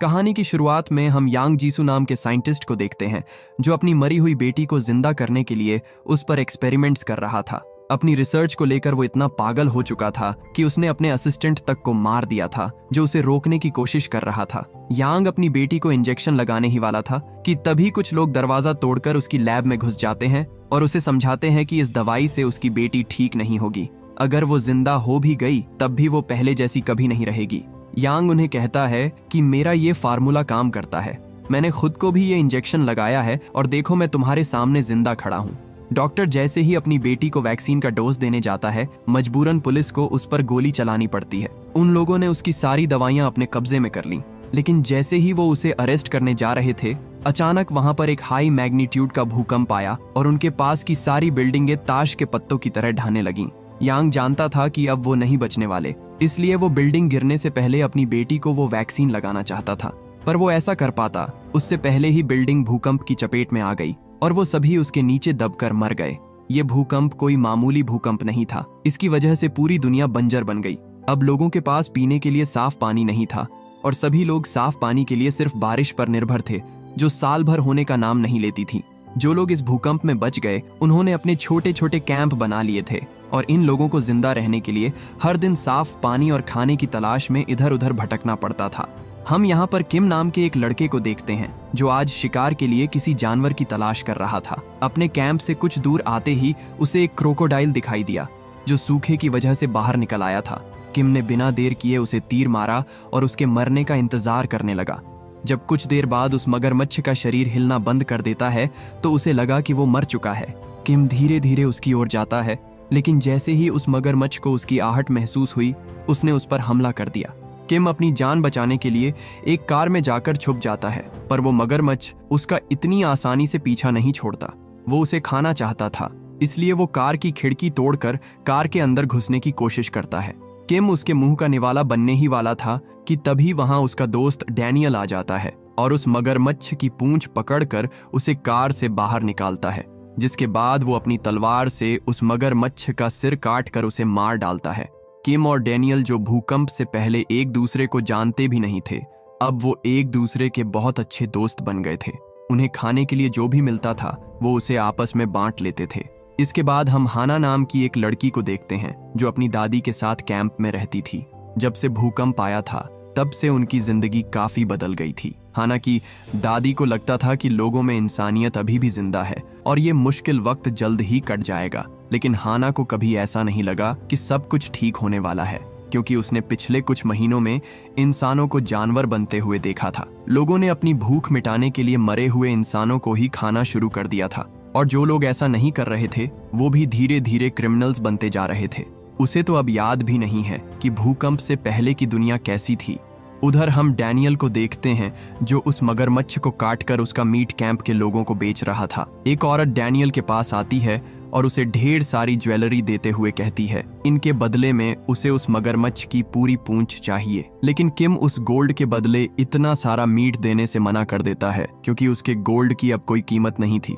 कहानी की शुरुआत में हम यांग जीसू नाम के साइंटिस्ट को देखते हैं जो अपनी मरी हुई बेटी को जिंदा करने के लिए उस पर एक्सपेरिमेंट्स कर रहा था। अपनी रिसर्च को लेकर वो इतना पागल हो चुका था कि उसने अपने असिस्टेंट तक को मार दिया था जो उसे रोकने की कोशिश कर रहा था। यांग अपनी बेटी को इंजेक्शन लगाने ही वाला था कि तभी कुछ लोग दरवाजा तोड़कर उसकी लैब में घुस जाते हैं और उसे समझाते हैं कि इस दवाई से उसकी बेटी ठीक नहीं होगी। अगर वो जिंदा हो भी गई तब भी वो पहले जैसी कभी नहीं रहेगी। यांग उन्हें कहता है कि मेरा ये फार्मूला काम करता है, मैंने खुद को भी ये इंजेक्शन लगाया है और देखो मैं तुम्हारे सामने जिंदा खड़ा हूँ। डॉक्टर जैसे ही अपनी बेटी को वैक्सीन का डोज देने जाता है, मजबूरन पुलिस को उस पर गोली चलानी पड़ती है। उन लोगों ने उसकी सारी दवाइयां अपने कब्जे में कर लीं, लेकिन जैसे ही वो उसे अरेस्ट करने जा रहे थे, अचानक वहां पर एक हाई मैग्नीट्यूड का भूकंप आया और उनके पास की सारी बिल्डिंगें ताश के पत्तों की तरह ढहने लगीं। यांग जानता था कि अब वो नहीं बचने वाले, इसलिए वो बिल्डिंग गिरने से पहले अपनी बेटी को वो वैक्सीन लगाना चाहता था, पर वो ऐसा कर पाता उससे पहले ही बिल्डिंग भूकंप की चपेट में आ गई और वो सभी उसके नीचे दबकर मर गए। ये भूकंप कोई मामूली भूकंप नहीं था, इसकी वजह से पूरी दुनिया बंजर बन गई। अब लोगों के पास पीने के लिए साफ पानी नहीं था और सभी लोग साफ पानी के लिए सिर्फ बारिश पर निर्भर थे, जो साल भर होने का नाम नहीं लेती थी। जो लोग इस भूकंप में बच गए उन्होंने अपने छोटे छोटे कैंप बना लिए थे और इन लोगों को जिंदा रहने के लिए हर दिन साफ पानी और खाने की तलाश में इधर उधर भटकना पड़ता था। हम यहाँ पर किम नाम के एक लड़के को देखते हैं जो आज शिकार के लिए किसी जानवर की तलाश कर रहा था। अपने कैंप से कुछ दूर आते ही उसे एक क्रोकोडाइल दिखाई दिया जो सूखे की वजह से बाहर निकल आया था। किम ने बिना देर किए उसे तीर मारा और उसके मरने का इंतजार करने लगा। जब कुछ देर बाद उस मगरमच्छ का शरीर हिलना बंद कर देता है तो उसे लगा कि वो मर चुका है। किम धीरे धीरे उसकी ओर जाता है, लेकिन जैसे ही उस मगरमच्छ को उसकी आहट महसूस हुई उसने उस पर हमला कर दिया। किम अपनी जान बचाने के लिए एक कार में जाकर छुप जाता है, पर वो मगरमच्छ उसका इतनी आसानी से पीछा नहीं छोड़ता। वो उसे खाना चाहता था, इसलिए वो कार की खिड़की तोड़कर कार के अंदर घुसने की कोशिश करता है। किम उसके मुंह का निवाला बनने ही वाला था कि तभी वहां उसका दोस्त डैनियल आ जाता है और उस मगरमच्छ की पूंछ पकड़कर उसे कार से बाहर निकालता है, जिसके बाद वो अपनी तलवार से उस मगरमच्छ का सिर काट कर उसे मार डालता है। किम और डैनियल जो भूकंप से पहले एक दूसरे को जानते भी नहीं थे, अब वो एक दूसरे के बहुत अच्छे दोस्त बन गए थे। उन्हें खाने के लिए जो भी मिलता था वो उसे आपस में बांट लेते थे। इसके बाद हम हाना नाम की एक लड़की को देखते हैं जो अपनी दादी के साथ कैंप में रहती थी। जब से भूकंप आया था तब से उनकी जिंदगी काफी बदल गई थी। हाना की दादी को लगता था कि लोगों में इंसानियत अभी भी जिंदा है और ये मुश्किल वक्त जल्द ही कट जाएगा, लेकिन हाना को कभी ऐसा नहीं लगा कि सब कुछ ठीक होने वाला है, क्योंकि उसने पिछले कुछ महीनों में इंसानों को जानवर बनते हुए देखा था। लोगों ने अपनी भूख मिटाने के लिए मरे हुए इंसानों को ही खाना शुरू कर दिया था और जो लोग ऐसा नहीं कर रहे थे वो भी धीरे धीरे क्रिमिनल्स बनते जा रहे थे। उसे तो अब याद भी नहीं है कि भूकंप से पहले की दुनिया कैसी थी। उधर हम डैनियल को देखते हैं जो उस मगरमच्छ को काटकर उसका मीट कैंप के लोगों को बेच रहा था। एक औरत डैनियल के पास आती है और उसे ढेर सारी ज्वेलरी देते हुए कहती है इनके बदले में उसे उस मगरमच्छ की पूरी पूंछ चाहिए। लेकिन किम उस गोल्ड के बदले इतना सारा मीट देने से मना कर देता है क्योंकि उसके गोल्ड की अब कोई कीमत नहीं थी।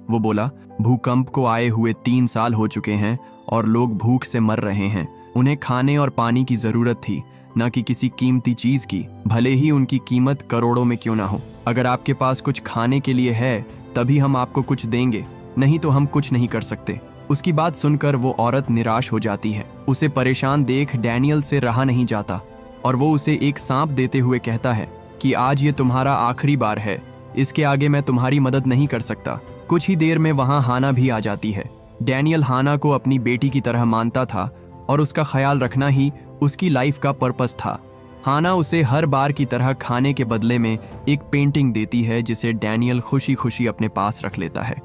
वो बोला, भूकंप को आए हुए 3 साल हो चुके हैं और लोग भूख से मर रहे हैं। उन्हें खाने और पानी की जरूरत थी, न कि किसी कीमती चीज की, भले ही उनकी कीमत करोड़ों में क्यों ना हो। अगर आपके पास कुछ खाने के लिए है तभी हम आपको कुछ देंगे, नहीं तो हम कुछ नहीं कर सकते। उसकी बात सुनकर वो औरत निराश हो जाती है। उसे परेशान देख डैनियल से रहा नहीं जाता और वो उसे एक सांप देते हुए कहता है कि आज ये तुम्हारा आखिरी बार है, इसके आगे मैं तुम्हारी मदद नहीं कर सकता। कुछ ही देर में वहां हाना भी आ जाती है। डैनियल हाना को अपनी बेटी की तरह मानता था और उसका ख्याल रखना ही उसकी लाइफ का पर्पस था। हाना उसे हर बार की तरह खाने के बदले में एक पेंटिंग देती है जिसे डैनियल खुशी खुशी अपने पास रख लेता है।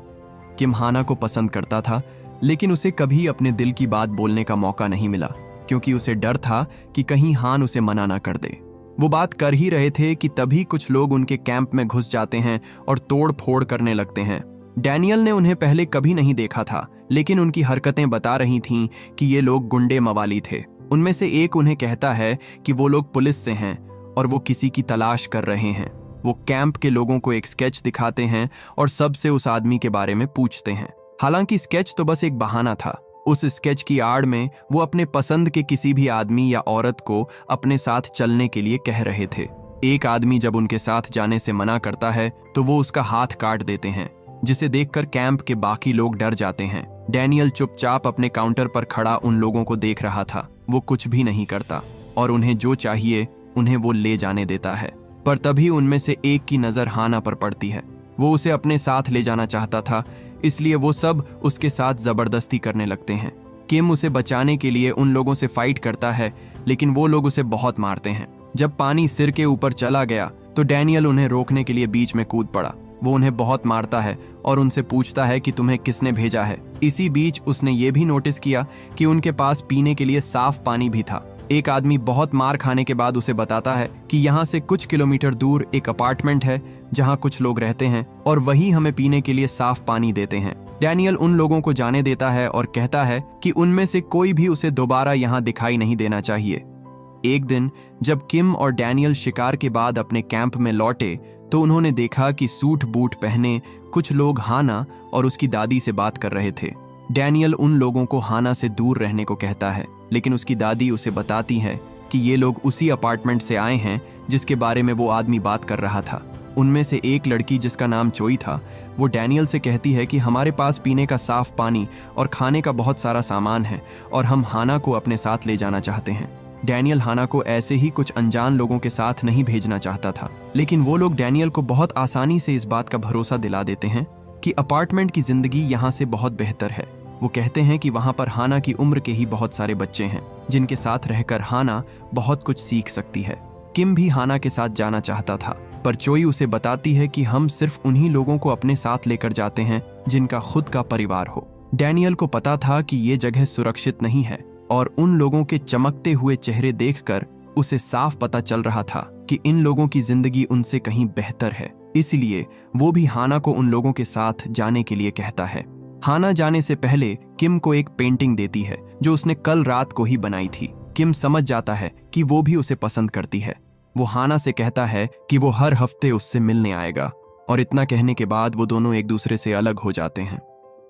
किम हाना को पसंद करता था, लेकिन उसे कभी अपने दिल की बात बोलने का मौका नहीं मिला क्योंकि उसे डर था कि कहीं हान उसे मना ना कर दे। वो बात कर ही रहे थे कि तभी कुछ लोग उनके कैंप में घुस जाते हैं और तोड़ फोड़ करने लगते हैं। डैनियल ने उन्हें पहले कभी नहीं देखा था, लेकिन उनकी हरकतें बता रही थीं कि ये लोग गुंडे मवाली थे। उनमें से एक उन्हें कहता है कि वो लोग पुलिस से हैं और वो किसी की तलाश कर रहे हैं। वो कैंप के लोगों को एक स्केच दिखाते हैं और सबसे उस आदमी के बारे में पूछते हैं। हालांकि स्केच तो बस एक बहाना था। उस स्केच की आड़ में वो अपने पसंद के किसी भी आदमी या औरत को अपने साथ चलने के लिए कह रहे थे। एक आदमी जब उनके साथ जाने से मना करता है तो वो उसका हाथ काट देते हैं, जिसे देखकर कैंप के बाकी लोग डर जाते हैं। डैनियल चुपचाप अपने काउंटर पर खड़ा उन लोगों को देख रहा था। वो कुछ भी नहीं करता और उन्हें जो चाहिए उन्हें वो ले जाने देता है। पर तभी उनमें से एक की नज़र हाना पर पड़ती है। वो उसे अपने साथ ले जाना चाहता था, इसलिए वो सब उसके साथ जबरदस्ती करने लगते हैं। किम उसे बचाने के लिए उन लोगों से फाइट करता है, लेकिन वो लोग उसे बहुत मारते हैं। जब पानी सिर के ऊपर चला गया तो डैनियल उन्हें रोकने के लिए बीच में कूद पड़ा। वो उन्हें बहुत मारता है और उनसे पूछता है कि तुम्हें किसने भेजा है। इसी बीच उसने ये भी नोटिस किया कि उनके पास पीने के लिए साफ पानी भी था। एक आदमी बहुत मार खाने के बाद उसे बताता है कि यहाँ से कुछ किलोमीटर दूर एक अपार्टमेंट है जहाँ कुछ लोग रहते हैं और वही हमें पीने के लिए साफ पानी देते हैं। डैनियल उन लोगों को जाने देता है और कहता है कि उनमें से कोई भी उसे दोबारा यहाँ दिखाई नहीं देना चाहिए। एक दिन जब किम और डैनियल शिकार के बाद अपने कैंप में लौटे तो उन्होंने देखा कि सूट बूट पहने कुछ लोग हाना और उसकी दादी से बात कर रहे थे। डैनियल उन लोगों को हाना से दूर रहने को कहता है, लेकिन उसकी दादी उसे बताती है कि ये लोग उसी अपार्टमेंट से आए हैं जिसके बारे में वो आदमी बात कर रहा था। उनमें से एक लड़की जिसका नाम चोई था, वो डैनियल से कहती है कि हमारे पास पीने का साफ पानी और खाने का बहुत सारा सामान है और हम हाना को अपने साथ ले जाना चाहते हैं। डैनियल हाना को ऐसे ही कुछ अनजान लोगों के साथ नहीं भेजना चाहता था, लेकिन वो लोग डैनियल को बहुत आसानी से इस बात का भरोसा दिला देते हैं कि अपार्टमेंट की जिंदगी यहाँ से बहुत बेहतर है। वो कहते हैं कि वहाँ पर हाना की उम्र के ही बहुत सारे बच्चे हैं जिनके साथ रहकर हाना बहुत कुछ सीख सकती है। किम भी हाना के साथ जाना चाहता था, पर चोई उसे बताती है कि हम सिर्फ उन्हीं लोगों को अपने साथ लेकर जाते हैं जिनका खुद का परिवार हो। डैनियल को पता था कि ये जगह सुरक्षित नहीं है और उन लोगों के चमकते हुए चेहरे देखकर उसे साफ पता चल रहा था कि इन लोगों की जिंदगी उनसे कहीं बेहतर है। इसलिए वो भी हाना को उन लोगों के साथ जाने के लिए कहता है। हाना जाने से पहले किम को एक पेंटिंग देती है जो उसने कल रात को ही बनाई थी। किम समझ जाता है कि वो भी उसे पसंद करती है। वो हाना से कहता है कि वो हर हफ्ते उससे मिलने आएगा और इतना कहने के बाद वो दोनों एक दूसरे से अलग हो जाते हैं।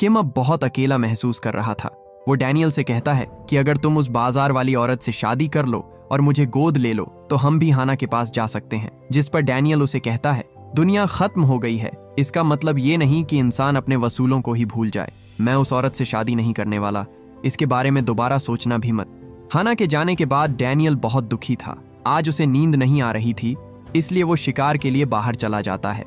किम अब बहुत अकेला महसूस कर रहा था। वो डैनियल से कहता है कि अगर तुम उस बाजार वाली औरत से शादी कर लो और मुझे गोद ले लो तो हम भी हाना के पास जा सकते हैं। जिस पर डैनियल उसे कहता है, दुनिया खत्म हो गई है, इसका मतलब ये नहीं कि इंसान अपने वसूलों को ही भूल जाए। मैं उस औरत से शादी नहीं करने वाला, इसके बारे में दोबारा सोचना भी मत। हाना के जाने के बाद डैनियल बहुत दुखी था। आज उसे नींद नहीं आ रही थी, इसलिए वो शिकार के लिए बाहर चला जाता है।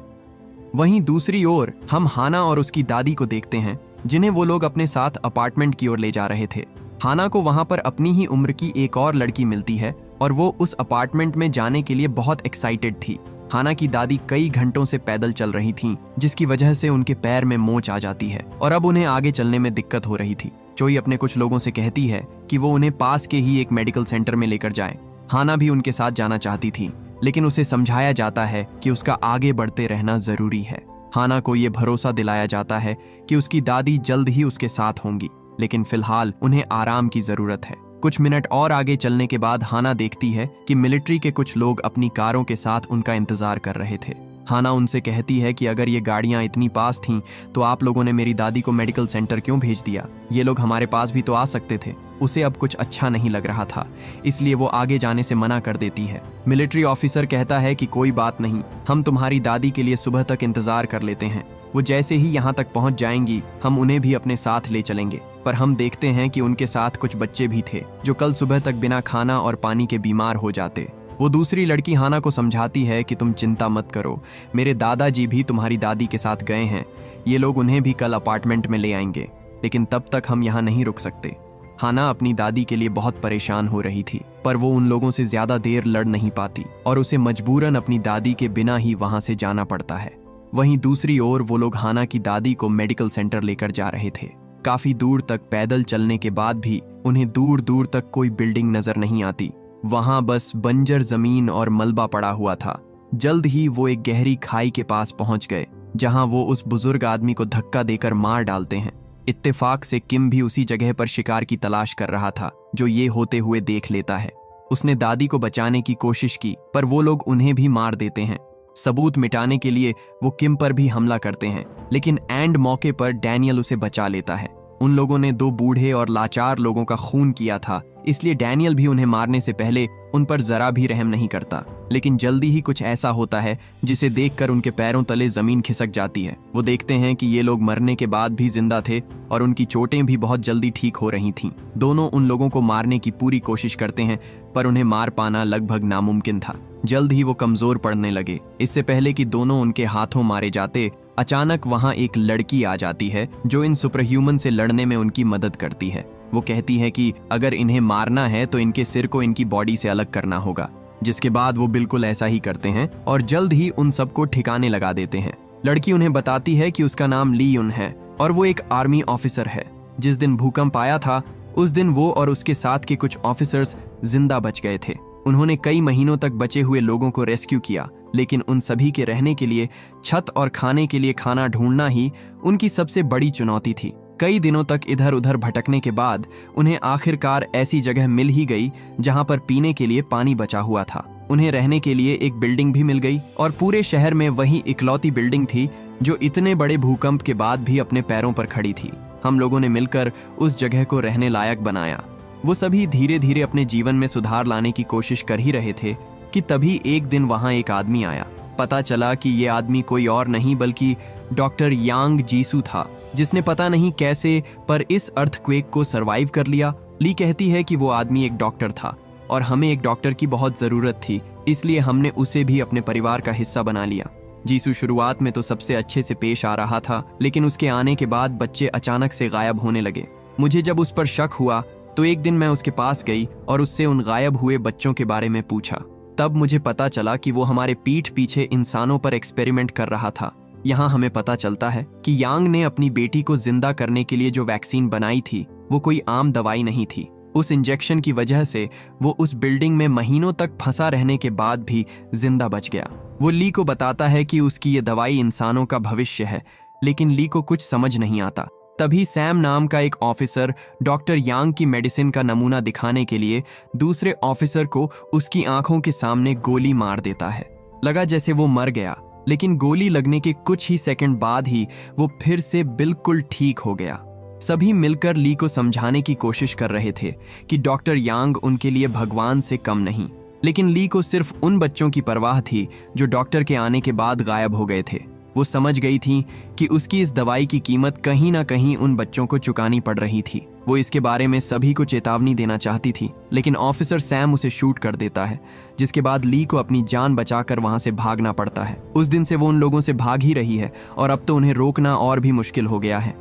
वहीं दूसरी ओर हम हाना और उसकी दादी को देखते हैं जिन्हें वो लोग अपने साथ अपार्टमेंट की ओर ले जा रहे थे। हाना को वहां पर अपनी ही उम्र की एक और लड़की मिलती है और वो उस अपार्टमेंट में जाने के लिए बहुत एक्साइटेड थी। हाना की दादी कई घंटों से पैदल चल रही थीं, जिसकी वजह से उनके पैर में मोच आ जाती है और अब उन्हें आगे चलने में दिक्कत हो रही थी। चोई अपने कुछ लोगों से कहती है कि वो उन्हें पास के ही एक मेडिकल सेंटर में लेकर जाए। हाना भी उनके साथ जाना चाहती थी, लेकिन उसे समझाया जाता है कि उसका आगे बढ़ते रहना जरूरी है। हाना को ये भरोसा दिलाया जाता है कि उसकी दादी जल्द ही उसके साथ होंगी, लेकिन फिलहाल उन्हें आराम की जरूरत है। कुछ मिनट और आगे चलने के बाद हाना देखती है कि मिलिट्री के कुछ लोग अपनी कारों के साथ उनका इंतजार कर रहे थे। हाना उनसे कहती है कि अगर ये गाड़ियां इतनी पास थीं तो आप लोगों ने मेरी दादी को मेडिकल सेंटर क्यों भेज दिया? ये लोग हमारे पास भी तो आ सकते थे। उसे अब कुछ अच्छा नहीं लग रहा था, इसलिए वो आगे जाने से मना कर देती है। मिलिट्री ऑफिसर कहता है कि कोई बात नहीं, हम तुम्हारी दादी के लिए सुबह तक इंतजार कर लेते हैं। वो जैसे ही यहाँ तक पहुँच जाएंगी हम उन्हें भी अपने साथ ले चलेंगे। पर हम देखते हैं कि उनके साथ कुछ बच्चे भी थे जो कल सुबह तक बिना खाना और पानी के बीमार हो जाते। वो दूसरी लड़की हाना को समझाती है कि तुम चिंता मत करो, मेरे दादाजी भी तुम्हारी दादी के साथ गए हैं, ये लोग उन्हें भी कल अपार्टमेंट में ले आएंगे, लेकिन तब तक हम यहाँ नहीं रुक सकते। हाना अपनी दादी के लिए बहुत परेशान हो रही थी, पर वो उन लोगों से ज्यादा देर लड़ नहीं पाती और उसे मजबूरन अपनी दादी के बिना ही वहां से जाना पड़ता है। वहीं दूसरी ओर वो लोग हाना की दादी को मेडिकल सेंटर लेकर जा रहे थे। काफी दूर तक पैदल चलने के बाद भी उन्हें दूर दूर तक कोई बिल्डिंग नजर नहीं आती। वहां बस बंजर जमीन और मलबा पड़ा हुआ था। जल्द ही वो एक गहरी खाई के पास पहुंच गए, जहां वो उस बुजुर्ग आदमी को धक्का देकर मार डालते हैं। इत्तेफाक से किम भी उसी जगह पर शिकार की तलाश कर रहा था जो ये होते हुए देख लेता है। उसने दादी को बचाने की कोशिश की, पर वो लोग उन्हें भी मार देते हैं। सबूत मिटाने के लिए वो किम पर भी हमला करते हैं, लेकिन एंड मौके पर डैनियल उसे बचा लेता है। उन लोगों ने 2 बूढ़े और लाचार लोगों का खून किया था, इसलिए डैनियल भी उन्हें मारने से पहले उन पर जरा भी रहम नहीं करता। लेकिन जल्दी ही कुछ ऐसा होता है जिसे देखकर उनके पैरों तले जमीन खिसक जाती है। वो देखते हैं कि ये लोग मरने के बाद भी जिंदा थे और उनकी चोटें भी बहुत जल्दी ठीक हो रही थीं। दोनों उन लोगों को मारने की पूरी कोशिश करते हैं, पर उन्हें मार पाना लगभग नामुमकिन था। जल्द ही वो कमजोर पड़ने लगे। इससे पहले कि दोनों उनके हाथों मारे जाते, अचानक वहां एक लड़की आ जाती है जो इन सुपरह्यूमन से लड़ने में उनकी मदद करती है। वो कहती है कि अगर इन्हें मारना है तो इनके सिर को इनकी बॉडी से अलग करना होगा, जिसके बाद वो बिल्कुल ऐसा ही करते हैं और जल्द ही उन सबको ठिकाने लगा देते हैं। लड़की उन्हें बताती है कि उसका नाम ली युन है और वो एक आर्मी ऑफिसर है। जिस दिन भूकंप आया था उस दिन वो और उसके साथ के कुछ ऑफिसर्स जिंदा बच गए थे। उन्होंने कई महीनों तक बचे हुए लोगों को रेस्क्यू किया, लेकिन उन सभी के रहने के लिए छत और खाने के लिए खाना ढूंढना ही उनकी सबसे बड़ी चुनौती थी। कई दिनों तक इधर उधर भटकने के बाद उन्हें आखिरकार ऐसी जगह मिल ही गई जहां पर पीने के लिए पानी बचा हुआ था। उन्हें रहने के लिए एक बिल्डिंग भी मिल गई और पूरे शहर में वही इकलौती बिल्डिंग थी जो इतने बड़े भूकंप के बाद भी अपने पैरों पर खड़ी थी। हम लोगों ने मिलकर उस जगह को रहने लायक बनाया। वो सभी धीरे धीरे अपने जीवन में सुधार लाने की कोशिश कर ही रहे थे कि तभी एक दिन वहां एक आदमी आया। पता चला कि ये आदमी कोई और नहीं बल्कि डॉक्टर यांग जीसू था, जिसने पता नहीं कैसे पर इस अर्थक्वेक को सरवाइव कर लिया। ली कहती है कि वो आदमी एक डॉक्टर था और हमें एक डॉक्टर की बहुत ज़रूरत थी, इसलिए हमने उसे भी अपने परिवार का हिस्सा बना लिया। जीसू शुरुआत में तो सबसे अच्छे से पेश आ रहा था, लेकिन उसके आने के बाद बच्चे अचानक से गायब होने लगे। मुझे जब उस पर शक हुआ तो एक दिन मैं उसके पास गई और उससे उन गायब हुए बच्चों के बारे में पूछा। तब मुझे पता चला कि वो हमारे पीठ पीछे इंसानों पर एक्सपेरिमेंट कर रहा था। यहाँ हमें पता चलता है कि यांग ने अपनी बेटी को जिंदा करने के लिए जो वैक्सीन बनाई थी वो कोई आम दवाई नहीं थी। उस इंजेक्शन की वजह से वो उस बिल्डिंग में महीनों तक फंसा रहने के बाद भी जिंदा बच गया। वो ली को बताता है कि उसकी ये दवाई इंसानों का भविष्य है, लेकिन ली को कुछ समझ नहीं आता। तभी सैम नाम का एक ऑफिसर डॉक्टर यांग की मेडिसिन का नमूना दिखाने के लिए दूसरे ऑफिसर को उसकी आंखों के सामने गोली मार देता है। लगा जैसे वो मर गया, लेकिन गोली लगने के कुछ ही सेकंड बाद ही वो फिर से बिल्कुल ठीक हो गया। सभी मिलकर ली को समझाने की कोशिश कर रहे थे कि डॉक्टर यांग उनके लिए भगवान से कम नहीं, लेकिन ली को सिर्फ उन बच्चों की परवाह थी जो डॉक्टर के आने के बाद गायब हो गए थे। वो समझ गई थी कि उसकी इस दवाई की कीमत कहीं ना कहीं उन बच्चों को चुकानी पड़ रही थी। वो इसके बारे में सभी को चेतावनी देना चाहती थी, लेकिन ऑफिसर सैम उसे शूट कर देता है, जिसके बाद ली को अपनी जान बचाकर वहां से भागना पड़ता है। उस दिन से वो उन लोगों से भाग ही रही है और अब तो उन्हें रोकना और भी मुश्किल हो गया है।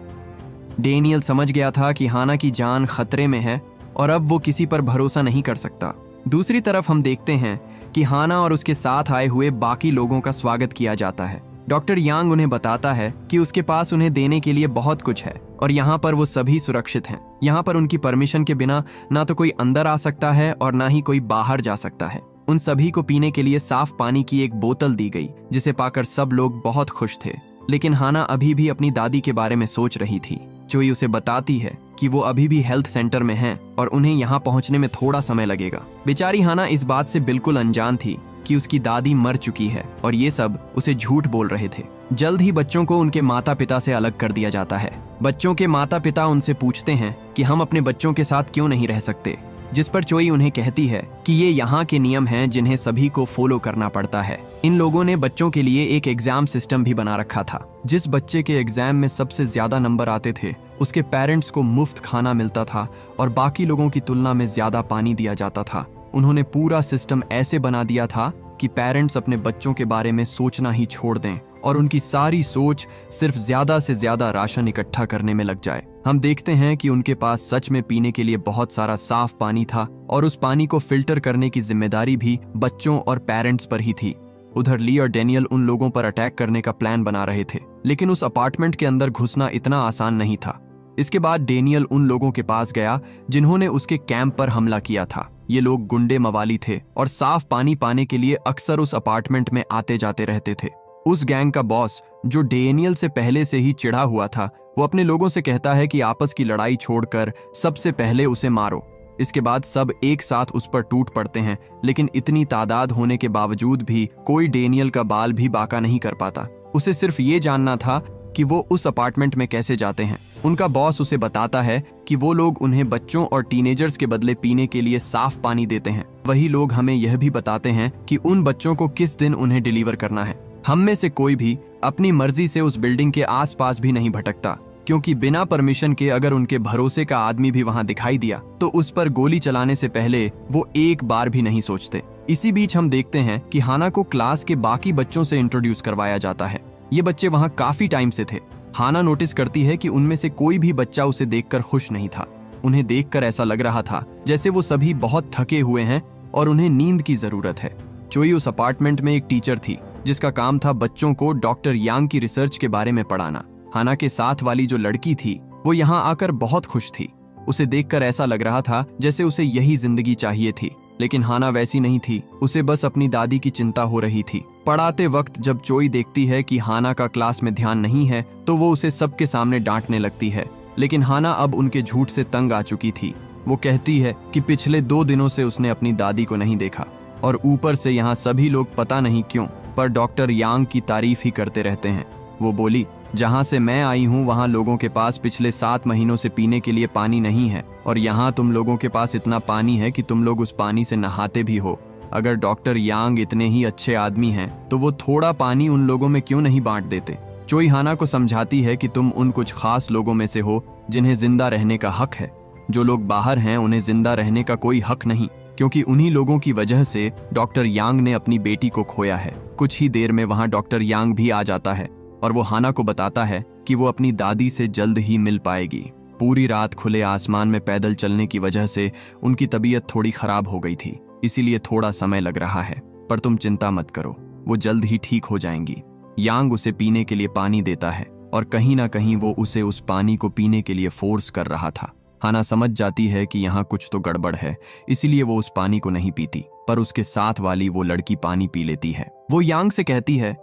डेनियल समझ गया था कि हाना की जान खतरे में है और अब वो किसी पर भरोसा नहीं कर सकता। दूसरी तरफ हम देखते हैं कि हाना और उसके साथ आए हुए बाकी लोगों का स्वागत किया जाता है। डॉक्टर यांग उन्हें बताता है कि उसके पास उन्हें देने के लिए बहुत कुछ है और यहाँ पर वो सभी सुरक्षित हैं। यहाँ पर उनकी परमिशन के बिना ना तो कोई अंदर आ सकता है और ना ही कोई बाहर जा सकता है। उन सभी को पीने के लिए साफ पानी की एक बोतल दी गई, जिसे पाकर सब लोग बहुत खुश थे। लेकिन हाना अभी भी अपनी दादी के बारे में सोच रही थी। चोई उसे बताती है कि वो अभी भी हेल्थ सेंटर में हैं और उन्हें यहाँ पहुँचने में थोड़ा समय लगेगा। बेचारी हाना इस बात से बिल्कुल अनजान थी कि उसकी दादी मर चुकी है और ये सब उसे झूठ बोल रहे थे। जल्द ही बच्चों को उनके माता पिता से अलग कर दिया जाता है। बच्चों के माता पिता उनसे पूछते हैं कि हम अपने बच्चों के साथ क्यों नहीं रह सकते, जिस पर चोई उन्हें कहती है कि ये यहाँ के नियम हैं जिन्हें सभी को फॉलो करना पड़ता है। इन लोगों ने बच्चों के लिए एक एग्जाम सिस्टम भी बना रखा था। जिस बच्चे के एग्जाम में सबसे ज्यादा नंबर आते थे उसके पेरेंट्स को मुफ्त खाना मिलता था और बाकी लोगों की तुलना में ज्यादा पानी दिया जाता था। उन्होंने पूरा सिस्टम ऐसे बना दिया था कि पेरेंट्स अपने बच्चों के बारे में सोचना ही छोड़ दें और उनकी सारी सोच सिर्फ ज्यादा से ज्यादा राशन इकट्ठा करने में लग जाए। हम देखते हैं कि उनके पास सच में पीने के लिए बहुत सारा साफ पानी था और उस पानी को फिल्टर करने की जिम्मेदारी भी बच्चों और पेरेंट्स पर ही थी। उधर ली और डेनियल उन लोगों पर अटैक करने का प्लान बना रहे थे, लेकिन उस अपार्टमेंट के अंदर घुसना इतना आसान नहीं था। इसके बाद डेनियल उन लोगों के पास गया जिन्होंने उसके कैंप पर हमला किया था। ये लोग गुंडे मवाली थे और साफ पानी पाने के लिए अक्सर उस अपार्टमेंट में आते जाते रहते थे। उस गैंग का बॉस, जो डेनियल से पहले से ही चिढ़ा हुआ था, वो अपने लोगों से कहता है कि आपस की लड़ाई छोड़कर सबसे पहले उसे मारो। इसके बाद सब एक साथ उस पर टूट पड़ते हैं, लेकिन इतनी तादाद होने के बावजूद भी कोई डेनियल का बाल भी बाका नहीं कर पाता। उसे सिर्फ ये जानना था कि वो उस अपार्टमेंट में कैसे जाते हैं। उनका बॉस उसे बताता है कि वो लोग उन्हें बच्चों और टीनेजर्स के बदले पीने के लिए साफ पानी देते हैं। वही लोग हमें यह भी बताते हैं कि उन बच्चों को किस दिन उन्हें डिलीवर करना है। हम में से कोई भी अपनी मर्जी से उस बिल्डिंग के आसपास भी नहीं भटकता, क्योंकि बिना परमिशन के अगर उनके भरोसे का आदमी भी वहां दिखाई दिया तो उस पर गोली चलाने से पहले वो एक बार भी नहीं सोचते। इसी बीच हम देखते हैं कि हाना को क्लास के बाकी बच्चों से इंट्रोड्यूस करवाया जाता है। ये बच्चे वहां काफी टाइम से थे। हाना नोटिस करती है कि उनमें से कोई भी बच्चा उसे देखकर खुश नहीं था। उन्हें देखकर ऐसा लग रहा था जैसे वो सभी बहुत थके हुए हैं और उन्हें नींद की जरूरत है। चोई उस अपार्टमेंट में एक टीचर थी जिसका काम था बच्चों को डॉक्टर यांग की रिसर्च के बारे में पढ़ाना। हाना के साथ वाली जो लड़की थी वो यहाँ आकर बहुत खुश थी। उसे देखकर ऐसा लग रहा था जैसे उसे यही जिंदगी चाहिए थी, लेकिन हाना वैसी नहीं थी। उसे बस अपनी दादी की चिंता हो रही थी। पढ़ाते वक्त जब चोई देखती है कि हाना का क्लास में ध्यान नहीं है तो वो उसे सबके सामने डांटने लगती है, लेकिन हाना अब उनके झूठ से तंग आ चुकी थी। वो कहती है कि पिछले 2 दिनों से उसने अपनी दादी को नहीं देखा और ऊपर से यहाँ सभी लोग पता नहीं क्यों पर डॉक्टर यांग की तारीफ ही करते रहते हैं। वो बोली, जहाँ से मैं आई हूँ वहाँ लोगों के पास पिछले 7 महीनों से पीने के लिए पानी नहीं है और यहाँ तुम लोगों के पास इतना पानी है कि तुम लोग उस पानी से नहाते भी हो। अगर डॉक्टर यांग इतने ही अच्छे आदमी हैं तो वो थोड़ा पानी उन लोगों में क्यों नहीं बांट देते। चोई हाना को समझाती है कि तुम उन कुछ खास लोगों में से हो जिन्हें जिंदा रहने का हक है। जो लोग बाहर हैं उन्हें जिंदा रहने का कोई हक नहीं, क्योंकि उन्हीं लोगों की वजह से डॉक्टर यांग ने अपनी बेटी को खोया है। कुछ ही देर में वहाँ डॉक्टर यांग भी आ जाता है और वो हाना को बताता है कि वो अपनी दादी से जल्द ही मिल पाएगी। पूरी रात खुले आसमान में पैदल चलने की वजह से उनकी तबीयत थोड़ी खराब हो गई थी, इसीलिए थोड़ा समय लग रहा है, पर तुम चिंता मत करो, वो जल्द ही ठीक हो जाएंगी। यांग उसे पीने के लिए पानी देता है और कहीं ना कहीं वो उसे उस पानी को पीने के लिए फोर्स कर रहा था। हाना समझ जाती है कि यहाँ कुछ तो गड़बड़ है, इसीलिए वो उस पानी को नहीं पीती, पर उसके साथ वाली वो लड़की पानी पी लेती है। वो यांग से कहती है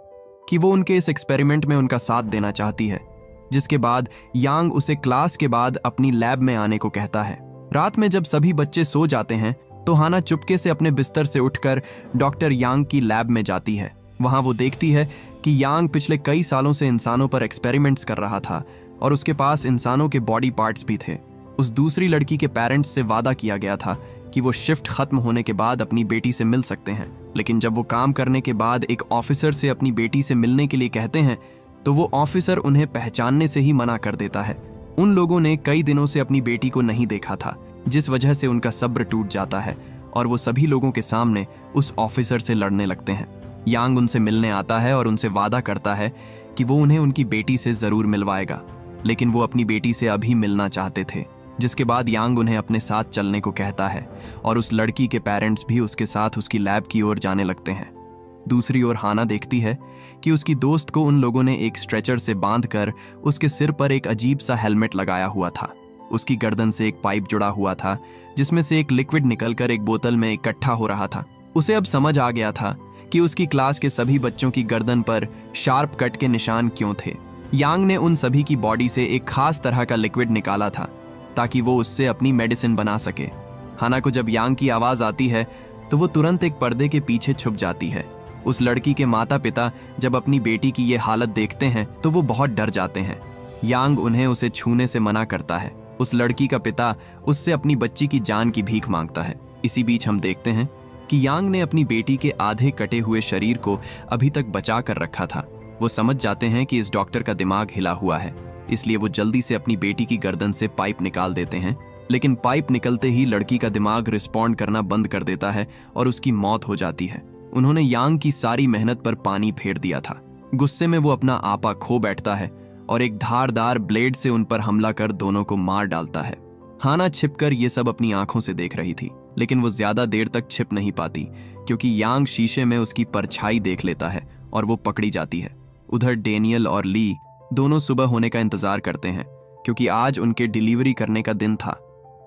कि वो उनके इस एक्सपेरिमेंट में उनका साथ देना चाहती है, जिसके बाद यांग उसे क्लास के बाद अपनी लैब में आने को कहता है। रात में जब सभी बच्चे सो जाते हैं तो हाना चुपके से अपने बिस्तर से उठकर डॉक्टर यांग की लैब में जाती है। वहां वो देखती है कि यांग पिछले कई सालों से इंसानों पर एक्सपेरिमेंट्स कर रहा था और उसके पास इंसानों के बॉडी पार्ट्स भी थे। उस दूसरी लड़की के पेरेंट्स से वादा किया गया था कि वो शिफ्ट खत्म होने के बाद अपनी बेटी से मिल सकते हैं, लेकिन जब वो काम करने के बाद एक ऑफिसर से अपनी बेटी से मिलने के लिए कहते हैं तो वो ऑफिसर उन्हें पहचानने से ही मना कर देता है। उन लोगों ने कई दिनों से अपनी बेटी को नहीं देखा था, जिस वजह से उनका सब्र टूट जाता है और वो सभी लोगों के सामने उस ऑफिसर से लड़ने लगते हैं। यांग उनसे मिलने आता है और उनसे वादा करता है कि वो उन्हें उनकी बेटी से जरूर मिलवाएगा, लेकिन वो अपनी बेटी से अभी मिलना चाहते थे। जिसके बाद यांग उन्हें अपने साथ चलने को कहता है और उस लड़की के पेरेंट्स भी उसके साथ उसकी लैब की ओर जाने लगते हैं। दूसरी ओर हाना देखती है कि उसकी दोस्त को उन लोगों ने एक स्ट्रेचर से बांधकर उसके सिर पर एक अजीब सा हेलमेट लगाया हुआ था। उसकी गर्दन से एक पाइप जुड़ा हुआ था जिसमें से एक लिक्विड निकलकर एक बोतल में इकट्ठा हो रहा था। उसे अब समझ आ गया था कि उसकी क्लास के सभी बच्चों की गर्दन पर शार्प कट के निशान क्यों थे। यांग ने उन सभी की बॉडी से एक खास तरह का लिक्विड निकाला था ताकि वो उससे अपनी मेडिसिन बना सके। हाना को जब यांग की आवाज आती है तो वो तुरंत एक पर्दे के पीछे छुप जाती है। उस लड़की के माता पिता जब अपनी बेटी की ये हालत देखते हैं तो वो बहुत डर जाते हैं। यांग उन्हें उसे छूने से मना करता है। उस लड़की का पिता उससे अपनी बच्ची की जान की भीख मांगता है। इसी बीच हम देखते हैं कि यांग ने अपनी बेटी के आधे कटे हुए शरीर को अभी तक बचा कर रखा था। वो समझ जाते हैं कि इस डॉक्टर का दिमाग हिला हुआ है, इसलिए वो जल्दी से अपनी बेटी की गर्दन से पाइप निकाल देते हैं, लेकिन पाइप निकलते ही लड़की का दिमाग रिस्पॉन्ड करना बंद कर देता है और उसकी मौत हो जाती है। उन्होंने यांग की सारी मेहनत पर पानी फेर दिया था। गुस्से में वो अपना आपा खो बैठता है और एक धारदार ब्लेड से उन पर हमला कर दोनों को मार डालता है। हाना छिपकर ये सब अपनी आंखों से देख रही थी, लेकिन वो ज्यादा देर तक छिप नहीं पाती क्योंकि यांग शीशे में उसकी परछाई देख लेता है और वो पकड़ी जाती है। उधर डेनियल और ली दोनों सुबह होने का इंतजार करते हैं क्योंकि आज उनके डिलीवरी करने का दिन था।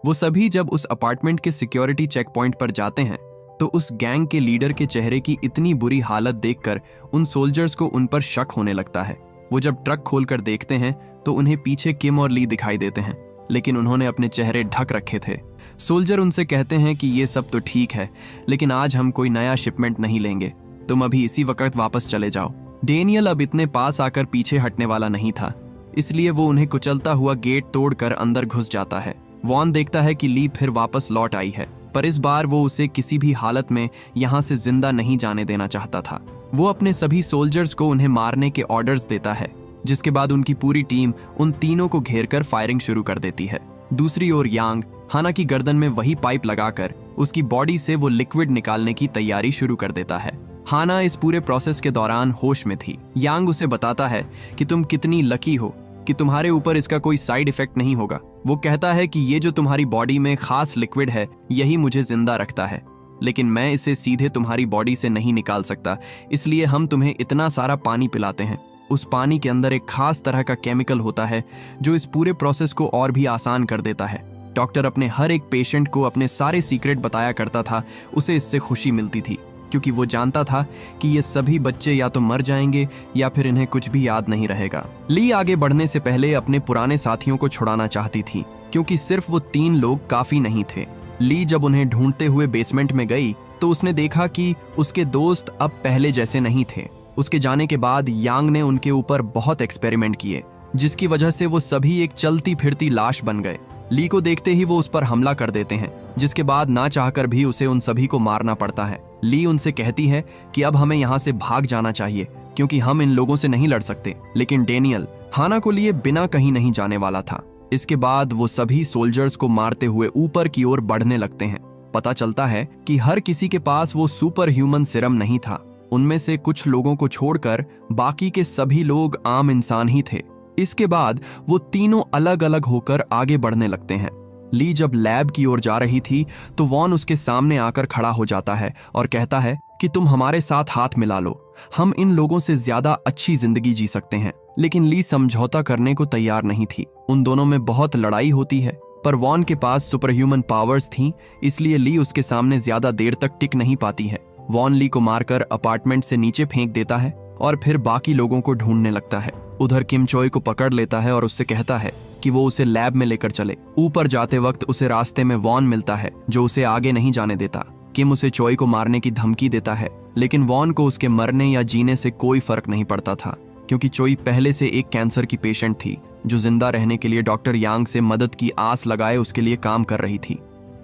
वो सभी जब उस अपार्टमेंट के सिक्योरिटी चेक पॉइंट पर जाते हैं तो उस गैंग के लीडर के चेहरे की इतनी बुरी हालत देखकर उन सोल्जर्स को उन पर शक होने लगता है। वो जब ट्रक खोलकर देखते हैं तो उन्हें पीछे किम और ली दिखाई देते हैं, लेकिन उन्होंने अपने चेहरे ढक रखे थे। सोल्जर उनसे कहते हैं कि ये सब तो ठीक है, लेकिन आज हम कोई नया शिपमेंट नहीं लेंगे, तुम अभी इसी वक्त वापस चले जाओ। डेनियल अब इतने पास आकर पीछे हटने वाला नहीं था, इसलिए वो उन्हें कुचलता हुआ गेट तोड़कर अंदर घुस जाता है। वॉन देखता है कि ली फिर वापस लौट आई है, पर इस बार वो उसे किसी भी हालत में यहाँ से जिंदा नहीं जाने देना चाहता था। वो अपने सभी सोल्जर्स को उन्हें मारने के ऑर्डर्स देता है, जिसके बाद उनकी पूरी टीम उन तीनों को घेरकर फायरिंग शुरू कर देती है। दूसरी ओर यांग हाना की गर्दन में वही पाइप लगाकर उसकी बॉडी से वो लिक्विड निकालने की तैयारी शुरू कर देता है। हाना इस पूरे प्रोसेस के दौरान होश में थी। यांग उसे बताता है कि तुम कितनी लकी हो कि तुम्हारे ऊपर इसका कोई साइड इफेक्ट नहीं होगा। वो कहता है कि ये जो तुम्हारी बॉडी में खास लिक्विड है यही मुझे जिंदा रखता है, लेकिन मैं इसे सीधे तुम्हारी बॉडी से नहीं निकाल सकता, इसलिए हम तुम्हें इतना सारा पानी पिलाते हैं। उस पानी के अंदर एक खास तरह का केमिकल होता है जो इस पूरे प्रोसेस को और भी आसान कर देता है। डॉक्टर अपने हर एक पेशेंट को अपने सारे सीक्रेट बताया करता था। उसे इससे खुशी मिलती थी क्योंकि वो जानता था कि ये सभी बच्चे या तो मर जाएंगे या फिर इन्हें कुछ भी याद नहीं रहेगा। ली आगे बढ़ने से पहले अपने पुराने साथियों को छुड़ाना चाहती थी क्योंकि सिर्फ वो 3 लोग काफी नहीं थे। ली जब उन्हें ढूंढते हुए बेसमेंट में गई तो उसने देखा कि उसके दोस्त अब पहले जैसे नहीं थे। उसके जाने के बाद यांग ने उनके ऊपर बहुत एक्सपेरिमेंट किए, जिसकी वजह से वो सभी एक चलती फिरती लाश बन गए। ली को देखते ही वो उस पर हमला कर देते हैं, जिसके बाद ना चाहकर भी उसे उन सभी को मारना पड़ता है। ली उनसे कहती है कि अब हमें यहाँ से भाग जाना चाहिए क्योंकि हम इन लोगों से नहीं लड़ सकते, लेकिन डेनियल हाना को लिए बिना कहीं नहीं जाने वाला था। इसके बाद वो सभी सोल्जर्स को मारते हुए ऊपर की ओर बढ़ने लगते हैं। पता चलता है कि हर किसी के पास वो सुपर ह्यूमन सिरम नहीं था। उनमें से कुछ लोगों को छोड़कर बाकी के सभी लोग आम इंसान ही थे। इसके बाद वो तीनों अलग अलग होकर आगे बढ़ने लगते हैं। ली जब लैब की ओर जा रही थी तो वॉन उसके सामने आकर खड़ा हो जाता है और कहता है कि तुम हमारे साथ हाथ मिला लो, हम इन लोगों से ज्यादा अच्छी जिंदगी जी सकते हैं। लेकिन ली समझौता करने को तैयार नहीं थी। उन दोनों में बहुत लड़ाई होती है, पर वॉन के पास सुपर ह्यूमन पावर्स थी, इसलिए ली उसके सामने ज्यादा देर तक टिक नहीं पाती है। वॉन ली को मारकर अपार्टमेंट से नीचे फेंक देता है और फिर बाकी लोगों को ढूंढने लगता है। उधर किम चोय को पकड़ लेता है और उससे कहता है कि वो उसे लैब में लेकर चले। ऊपर जाते वक्त उसे रास्ते में वॉन मिलता है जो उसे आगे नहीं जाने देता। किम उसे चोय को मारने की धमकी देता है, लेकिन वॉन को उसके मरने या जीने से कोई फर्क नहीं पड़ता था क्योंकि चोय पहले से एक कैंसर की पेशेंट थी जो जिंदा रहने के लिए डॉक्टर यांग से मदद की आस लगाए उसके लिए काम कर रही थी।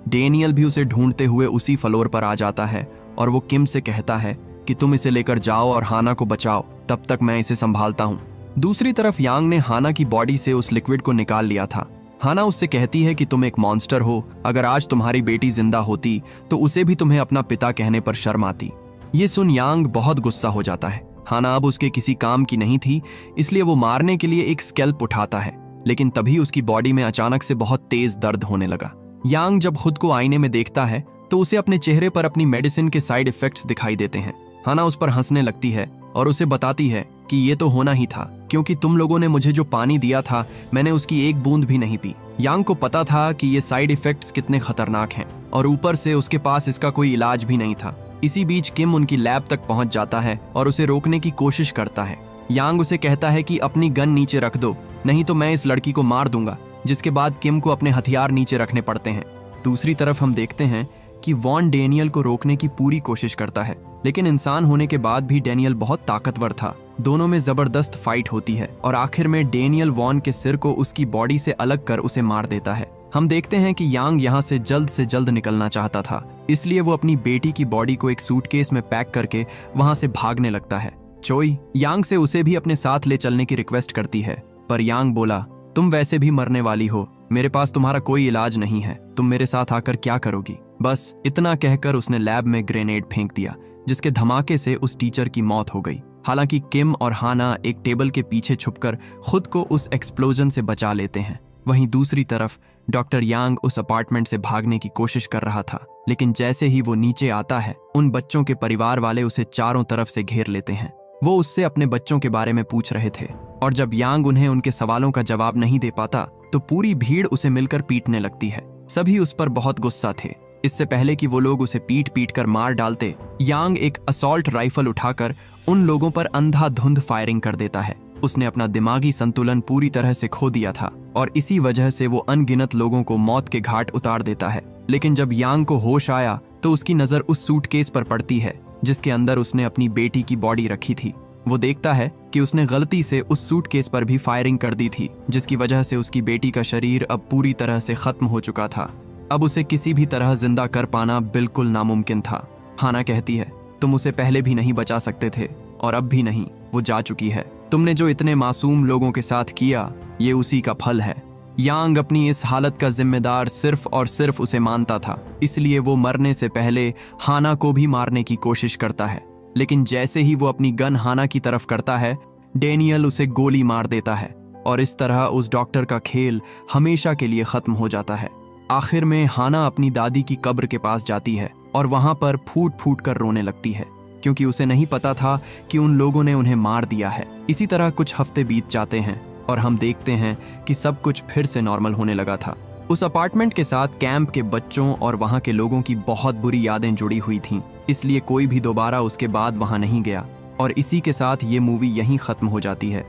डेनियल भी उसे ढूंढते हुए उसी फ्लोर पर आ जाता है और वो किम से कहता है कि तुम इसे लेकर जाओ और हाना को बचाओ, तब तक मैं इसे संभालता हूँ। दूसरी तरफ यांग ने हाना की बॉडी से उस लिक्विड को निकाल लिया था। हाना उससे कहती है कि तुम एक मॉन्स्टर हो, अगर आज तुम्हारी बेटी जिंदा होती तो उसे भी तुम्हें अपना पिता कहने पर शर्म आती। ये सुन यांग बहुत गुस्सा हो जाता है। हाना अब उसके किसी काम की नहीं थी, इसलिए वो मारने के लिए एक स्कैल्प उठाता है, लेकिन तभी उसकी बॉडी में अचानक से बहुत तेज दर्द होने लगा। यांग जब खुद को आईने में देखता है तो उसे अपने चेहरे पर अपनी मेडिसिन के साइड इफेक्ट्स दिखाई देते हैं। हाना उस पर हंसने लगती है और उसे बताती है कि ये तो होना ही था क्योंकि तुम लोगों ने मुझे जो पानी दिया था मैंने उसकी एक बूंद भी नहीं पी। यांग को पता था कि ये साइड इफेक्ट्स कितने खतरनाक हैं और ऊपर से उसके पास इसका कोई इलाज भी नहीं था। इसी बीच किम उनकी लैब तक पहुंच जाता है और उसे रोकने की कोशिश करता है। यांग उसे कहता है कि अपनी गन नीचे रख दो, नहीं तो मैं इस लड़की को मार दूंगा, जिसके बाद किम को अपने हथियार नीचे रखने पड़ते हैं। दूसरी तरफ हम देखते हैं कि वॉन डेनियल को रोकने की पूरी कोशिश करता है, लेकिन इंसान होने के बाद भी डेनियल बहुत ताकतवर था। दोनों में जबरदस्त फाइट होती है और आखिर में डेनियल वॉन के सिर को उसकी बॉडी से अलग कर उसे मार देता है। हम देखते हैं कि यांग यहाँ से जल्द निकलना चाहता था, इसलिए वो अपनी बेटी की बॉडी को एक सूटकेस में पैक करके वहां से भागने लगता है। चोई यांग से उसे भी अपने साथ ले चलने की रिक्वेस्ट करती है, पर यांग बोला, तुम वैसे भी मरने वाली हो, मेरे पास तुम्हारा कोई इलाज नहीं है, तुम मेरे साथ आकर क्या करोगी। बस इतना कहकर उसने लैब में ग्रेनेड फेंक दिया, जिसके धमाके से उस टीचर की मौत हो गई। हालांकि किम और हाना एक टेबल के पीछे छुपकर खुद को उस एक्सप्लोजन से बचा लेते हैं। वहीं दूसरी तरफ डॉक्टर यांग उस अपार्टमेंट से भागने की कोशिश कर रहा था, लेकिन जैसे ही वो नीचे आता है उन बच्चों के परिवार वाले उसे चारों तरफ से घेर लेते हैं। वो उससे अपने बच्चों के बारे में पूछ रहे थे और जब यांग उन्हें उनके सवालों का जवाब नहीं दे पाता तो पूरी भीड़ उसे मिलकर पीटने लगती है। सभी उस पर बहुत गुस्सा थे। इससे पहले कि वो लोग उसे पीट कर मार डालते, यांग एक असॉल्ट राइफल उठाकर उन लोगों पर अंधाधुंध फायरिंग कर देता है। उसने अपना दिमागी संतुलन पूरी तरह से खो दिया था और इसी वजह से वो अनगिनत लोगों को मौत के घाट उतार देता है। लेकिन जब यांग को होश आया तो उसकी नजर उस सूटकेस पर पड़ती है जिसके अंदर उसने अपनी बेटी की बॉडी रखी थी। वो देखता है कि उसने गलती से उस सूटकेस पर भी फायरिंग कर दी थी, जिसकी वजह से उसकी बेटी का शरीर अब पूरी तरह से खत्म हो चुका था। अब उसे किसी भी तरह जिंदा कर पाना बिल्कुल नामुमकिन था। हाना कहती है, तुम उसे पहले भी नहीं बचा सकते थे और अब भी नहीं, वो जा चुकी है। तुमने जो इतने मासूम लोगों के साथ किया, ये उसी का फल है। यांग अपनी इस हालत का जिम्मेदार सिर्फ और सिर्फ उसे मानता था, इसलिए वो मरने से पहले हाना को भी मारने की कोशिश करता है। लेकिन जैसे ही वो अपनी गन हाना की तरफ करता है, डेनियल उसे गोली मार देता है और इस तरह उस डॉक्टर का खेल हमेशा के लिए खत्म हो जाता है। आखिर में हाना अपनी दादी की कब्र के पास जाती है और वहां पर फूट फूट कर रोने लगती है, क्योंकि उसे नहीं पता था कि उन लोगों ने उन्हें मार दिया है। इसी तरह कुछ हफ्ते बीत जाते हैं और हम देखते हैं कि सब कुछ फिर से नॉर्मल होने लगा था। उस अपार्टमेंट के साथ कैंप के बच्चों और वहां के लोगों की बहुत बुरी यादें जुड़ी हुई थीं, इसलिए कोई भी दोबारा उसके बाद वहां नहीं गया। और इसी के साथ ये मूवी यहीं खत्म हो जाती है।